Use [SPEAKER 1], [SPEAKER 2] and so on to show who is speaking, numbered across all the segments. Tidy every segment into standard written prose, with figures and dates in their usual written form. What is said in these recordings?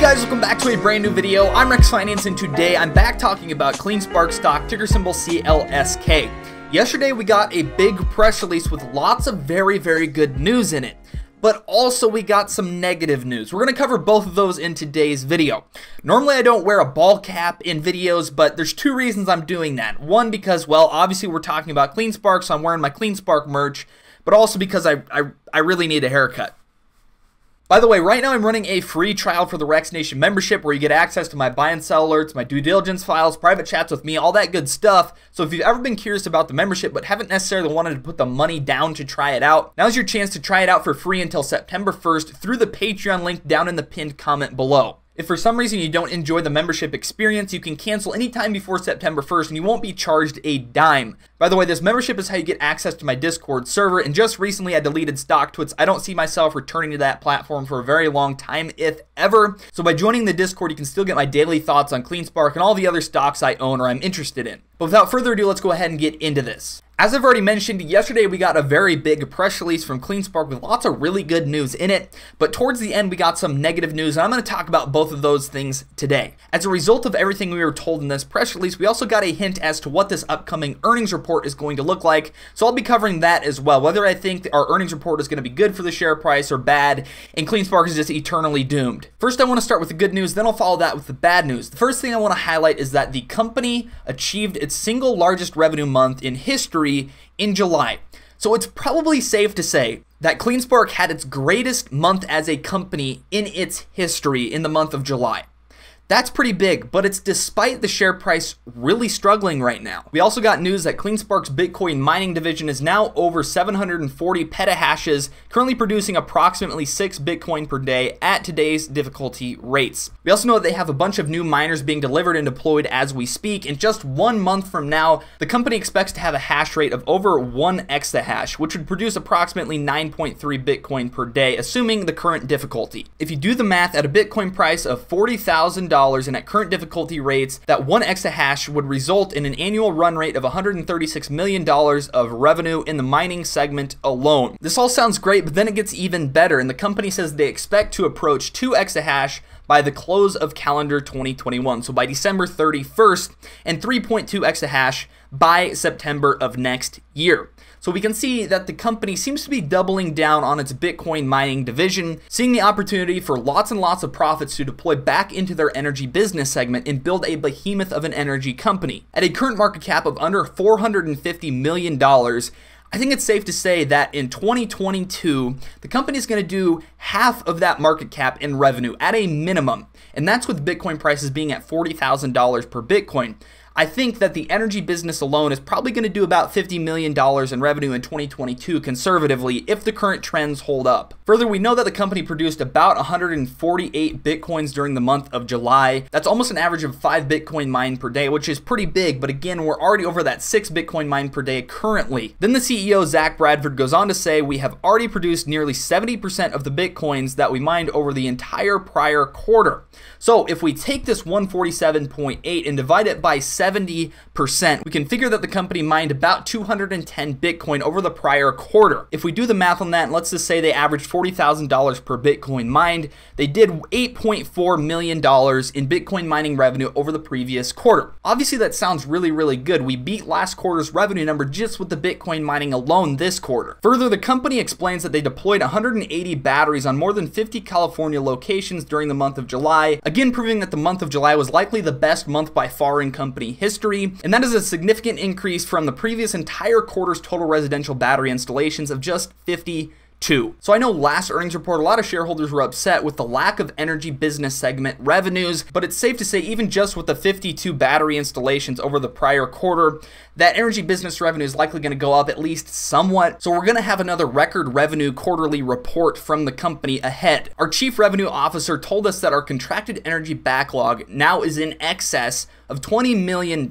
[SPEAKER 1] Guys, welcome back to a brand new video. I'm RexFinance, and today I'm back talking about CleanSpark stock, ticker symbol CLSK. Yesterday we got a big press release with lots of very good news in it, but also we got some negative news. We're going to cover both of those in today's video. Normally I don't wear a ball cap in videos, but there's two reasons I'm doing that. One, because, well, obviously we're talking about CleanSpark, so I'm wearing my CleanSpark merch, but also because I really need a haircut. By the way, right now I'm running a free trial for the Rex Nation membership where you get access to my buy and sell alerts, my due diligence files, private chats with me, all that good stuff. So if you've ever been curious about the membership but haven't necessarily wanted to put the money down to try it out, now's your chance to try it out for free until September 1st through the Patreon link down in the pinned comment below. If for some reason you don't enjoy the membership experience, you can cancel anytime before September 1st and you won't be charged a dime. By the way, this membership is how you get access to my Discord server, and just recently I deleted StockTwits. I don't see myself returning to that platform for a very long time, if ever. So by joining the Discord, you can still get my daily thoughts on CleanSpark and all the other stocks I own or I'm interested in. But without further ado, let's go ahead and get into this. As I've already mentioned, yesterday we got a very big press release from CleanSpark with lots of really good news in it, but towards the end we got some negative news, and I'm going to talk about both of those things today. As a result of everything we were told in this press release, we also got a hint as to what this upcoming earnings report is going to look like, so I'll be covering that as well, whether I think our earnings report is going to be good for the share price or bad, and CleanSpark is just eternally doomed. First, I want to start with the good news, then I'll follow that with the bad news. The first thing I want to highlight is that the company achieved its single largest revenue month in history in July. So it's probably safe to say that CleanSpark had its greatest month as a company in its history in the month of July. That's pretty big, but it's despite the share price really struggling right now. We also got news that CleanSpark's Bitcoin mining division is now over 740 petahashes, currently producing approximately 6 Bitcoin per day at today's difficulty rates. We also know that they have a bunch of new miners being delivered and deployed as we speak. In just 1 month from now, the company expects to have a hash rate of over 1 exahash, which would produce approximately 9.3 Bitcoin per day, assuming the current difficulty. If you do the math at a Bitcoin price of $40,000, and at current difficulty rates, that 1 exahash would result in an annual run rate of $136 million of revenue in the mining segment alone. This all sounds great, but then it gets even better, and the company says they expect to approach 2 exahash by the close of calendar 2021, so by December 31st, and 3.2 exahash by September of next year. So we can see that the company seems to be doubling down on its Bitcoin mining division, seeing the opportunity for lots and lots of profits to deploy back into their energy business segment and build a behemoth of an energy company. At a current market cap of under $450 million, I think it's safe to say that in 2022, the company is going to do half of that market cap in revenue at a minimum. And that's with Bitcoin prices being at $40,000 per Bitcoin. I think that the energy business alone is probably going to do about $50 million in revenue in 2022 conservatively if the current trends hold up. Further, we know that the company produced about 148 Bitcoins during the month of July. That's almost an average of 5 Bitcoin mined per day, which is pretty big, but again, we're already over that 6 Bitcoin mined per day currently. Then the CEO, Zach Bradford, goes on to say, we have already produced nearly 70% of the Bitcoins that we mined over the entire prior quarter. So if we take this 147.8 and divide it by 70%, we can figure that the company mined about 210 Bitcoin over the prior quarter. If we do the math on that, and let's just say they averaged $40,000 per Bitcoin mined, they did $8.4 million in Bitcoin mining revenue over the previous quarter. Obviously that sounds really good. We beat last quarter's revenue number just with the Bitcoin mining alone this quarter. Further, the company explains that they deployed 180 batteries on more than 50 California locations during the month of July, again proving that the month of July was likely the best month by far in company history, and that is a significant increase from the previous entire quarter's total residential battery installations of just 52. So I know last earnings report, a lot of shareholders were upset with the lack of energy business segment revenues, but it's safe to say even just with the 52 battery installations over the prior quarter, that energy business revenue is likely going to go up at least somewhat. So we're going to have another record revenue quarterly report from the company ahead. Our chief revenue officer told us that our contracted energy backlog now is in excess of $20 million.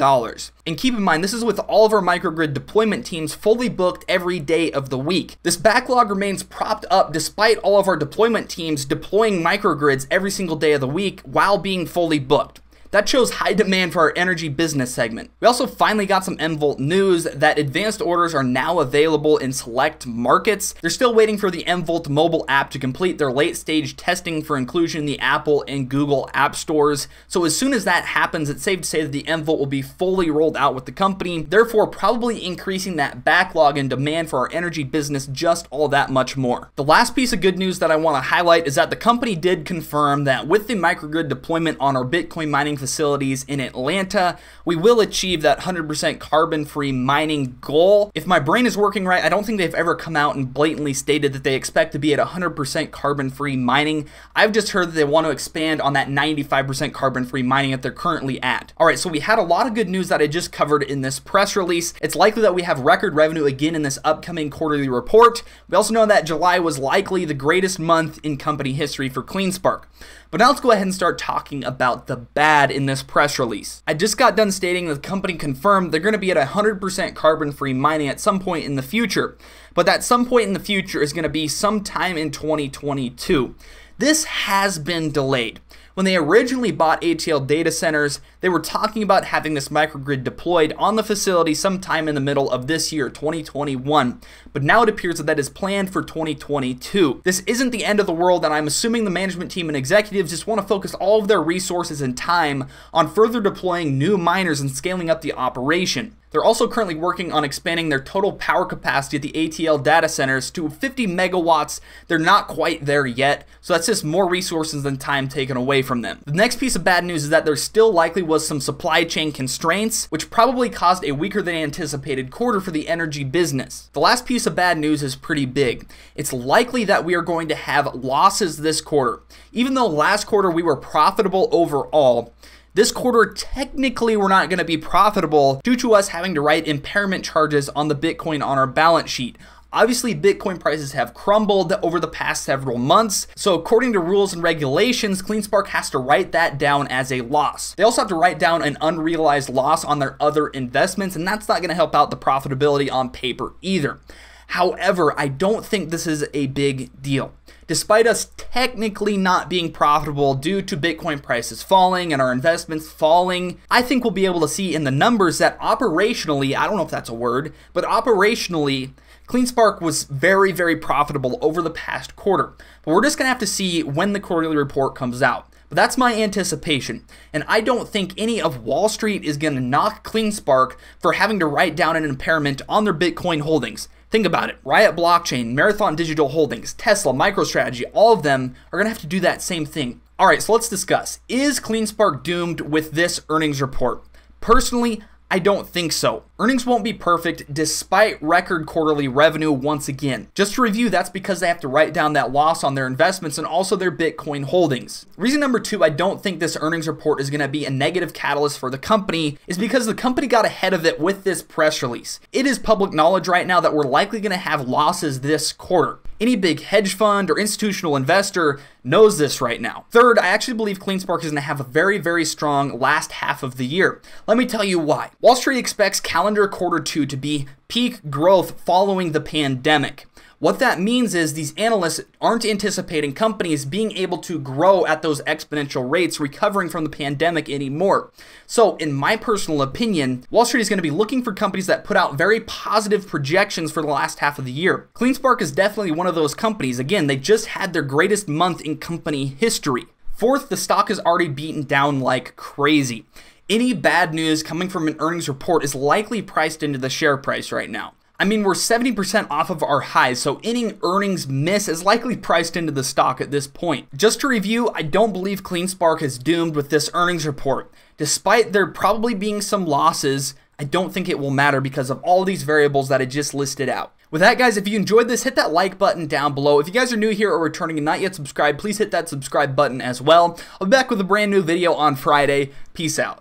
[SPEAKER 1] And keep in mind, this is with all of our microgrid deployment teams fully booked every day of the week. This backlog remains propped up despite all of our deployment teams deploying microgrids every single day of the week while being fully booked. That shows high demand for our energy business segment. We also finally got some mVolt news that advanced orders are now available in select markets. They're still waiting for the mVolt mobile app to complete their late stage testing for inclusion in the Apple and Google app stores. So as soon as that happens, it's safe to say that the mVolt will be fully rolled out with the company, therefore probably increasing that backlog and demand for our energy business just all that much more. The last piece of good news that I want to highlight is that the company did confirm that with the microgrid deployment on our Bitcoin mining facilities in Atlanta, we will achieve that 100% carbon-free mining goal. If my brain is working right, I don't think they've ever come out and blatantly stated that they expect to be at 100% carbon-free mining. I've just heard that they want to expand on that 95% carbon-free mining that they're currently at. All right, so we had a lot of good news that I just covered in this press release. It's likely that we have record revenue again in this upcoming quarterly report. We also know that July was likely the greatest month in company history for CleanSpark. But now let's go ahead and start talking about the bad in this press release. I just got done stating that the company confirmed they're going to be at 100% carbon-free mining at some point in the future. But that some point in the future is going to be sometime in 2022. This has been delayed. When they originally bought ATL data centers, they were talking about having this microgrid deployed on the facility sometime in the middle of this year, 2021. But now it appears that that is planned for 2022. This isn't the end of the world, and I'm assuming the management team and executives just want to focus all of their resources and time on further deploying new miners and scaling up the operation. They're also currently working on expanding their total power capacity at the ATL data centers to 50 megawatts. They're not quite there yet, so that's just more resources and time taken away from them. The next piece of bad news is that there still likely was some supply chain constraints, which probably caused a weaker than anticipated quarter for the energy business. The last piece of bad news is pretty big. It's likely that we are going to have losses this quarter. Even though last quarter we were profitable overall, this quarter, technically, we're not going to be profitable due to us having to write impairment charges on the Bitcoin on our balance sheet. Obviously, Bitcoin prices have crumbled over the past several months, so according to rules and regulations, CleanSpark has to write that down as a loss. They also have to write down an unrealized loss on their other investments, and that's not going to help out the profitability on paper either. However, I don't think this is a big deal. Despite us technically not being profitable due to Bitcoin prices falling and our investments falling, I think we'll be able to see in the numbers that operationally, I don't know if that's a word, but operationally, CleanSpark was very, very profitable over the past quarter. But we're just going to have to see when the quarterly report comes out. But that's my anticipation, and I don't think any of Wall Street is going to knock CleanSpark for having to write down an impairment on their Bitcoin holdings. Think about it. Riot Blockchain, Marathon Digital Holdings, Tesla, MicroStrategy, all of them are going to have to do that same thing. All right, so let's discuss. Is CleanSpark doomed with this earnings report? Personally, I don't think so. Earnings won't be perfect despite record quarterly revenue once again. Just to review, that's because they have to write down that loss on their investments and also their Bitcoin holdings. Reason number two, I don't think this earnings report is going to be a negative catalyst for the company is because the company got ahead of it with this press release. It is public knowledge right now that we're likely going to have losses this quarter. Any big hedge fund or institutional investor knows this right now. Third, I actually believe CleanSpark is going to have a very, very strong last half of the year. Let me tell you why. Wall Street expects calendar quarter 2 to be peak growth following the pandemic. What that means is these analysts aren't anticipating companies being able to grow at those exponential rates recovering from the pandemic anymore. So in my personal opinion, Wall Street is going to be looking for companies that put out very positive projections for the last half of the year. CleanSpark is definitely one of those companies. Again, they just had their greatest month in company history. Fourth, the stock is already beaten down like crazy. Any bad news coming from an earnings report is likely priced into the share price right now. I mean, we're 70% off of our highs, so any earnings miss is likely priced into the stock at this point. Just to review, I don't believe CleanSpark is doomed with this earnings report. Despite there probably being some losses, I don't think it will matter because of all these variables that I just listed out. With that, guys, if you enjoyed this, hit that like button down below. If you guys are new here or returning and not yet subscribed, please hit that subscribe button as well. I'll be back with a brand new video on Friday. Peace out.